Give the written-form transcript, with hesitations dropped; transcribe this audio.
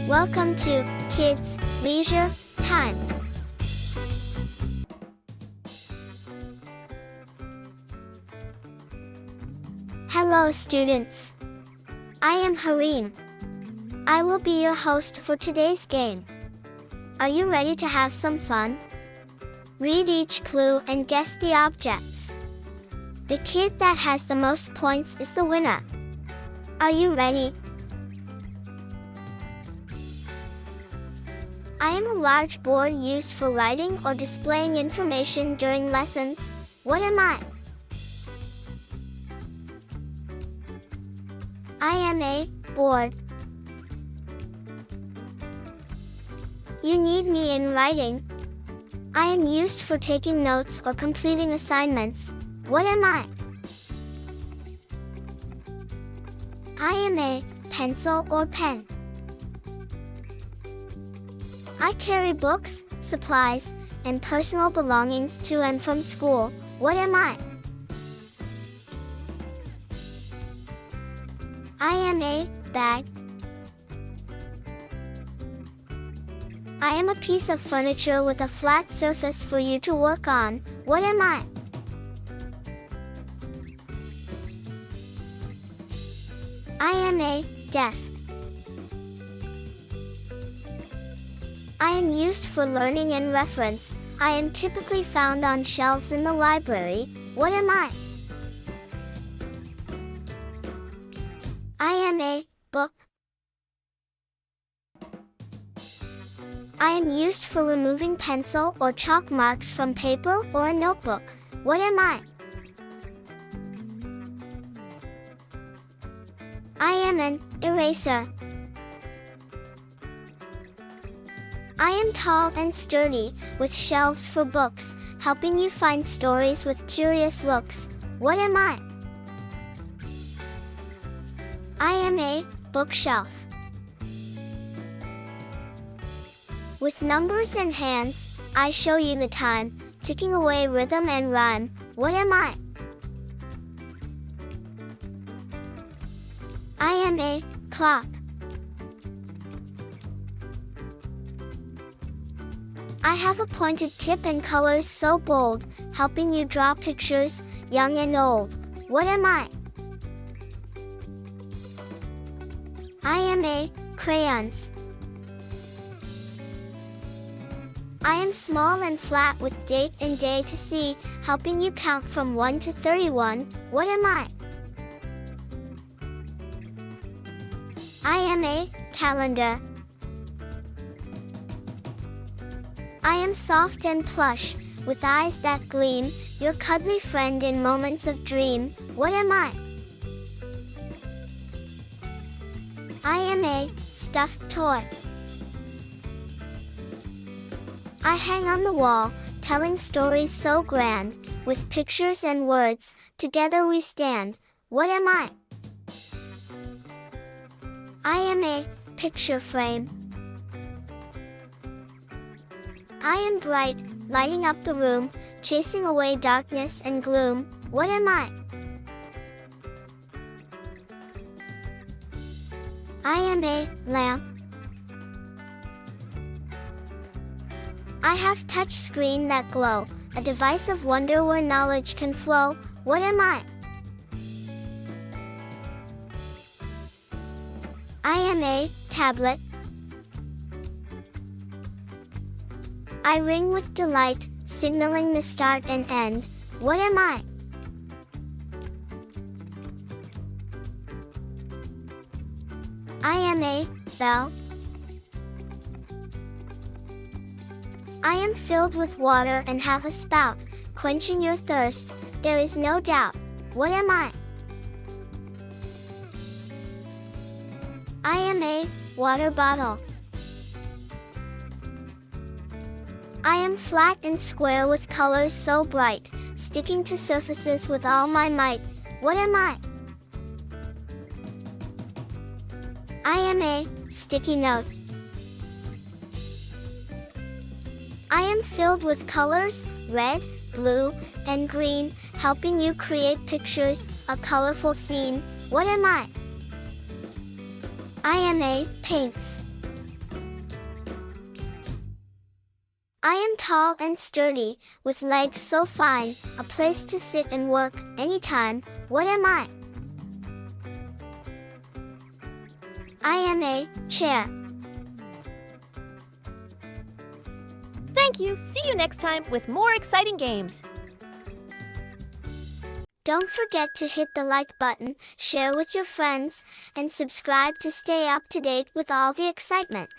Welcome to Kids Leisure Time. Hello students. I am Harim. I will be your host for today's game. Are you ready to have some fun? Read each clue and guess the objects. The kid that has the most points is the winner. Are you ready? I am a large board used for writing or displaying information during lessons. What am I? I am a board. You need me in writing. I am used for taking notes or completing assignments. What am I? I am a pencil or pen. I carry books, supplies, and personal belongings to and from school. What am I? I am a bag. I am a piece of furniture with a flat surface for you to work on. What am I? I am a desk. I am used for learning and reference. I am typically found on shelves in the library. What am I? I am a book. I am used for removing pencil or chalk marks from paper or a notebook. What am I? I am an eraser. I am tall and sturdy, with shelves for books, helping you find stories with curious looks. What am I? I am a bookshelf. With numbers and hands, I show you the time, ticking away rhythm and rhyme. What am I? I am a clock. I have a pointed tip and colors so bold, helping you draw pictures, young and old. What am I? I am a crayons. I am small and flat with date and day to see, helping you count from 1 to 31. What am I? I am a calendar. I am soft and plush, with eyes that gleam, your cuddly friend in moments of dream. What am I? I am a stuffed toy. I hang on the wall, telling stories so grand, with pictures and words, together we stand. What am I? I am a picture frame. I am bright, lighting up the room, chasing away darkness and gloom. What am I? I am a lamp. I have touch screen that glow, a device of wonder where knowledge can flow. What am I? I am a tablet. I ring with delight, signaling the start and end. What am I? I am a bell. I am filled with water and have a spout, quenching your thirst, there is no doubt. What am I? I am a water bottle. I am flat and square with colors so bright, sticking to surfaces with all my might. What am I? I am a sticky note. I am filled with colors, red, blue, and green, helping you create pictures, a colorful scene. What am I? I am a paints. I am tall and sturdy, with legs so fine, a place to sit and work, anytime. What am I? I am a chair. Thank you. See you next time with more exciting games. Don't forget to hit the like button, share with your friends, and subscribe to stay up to date with all the excitement.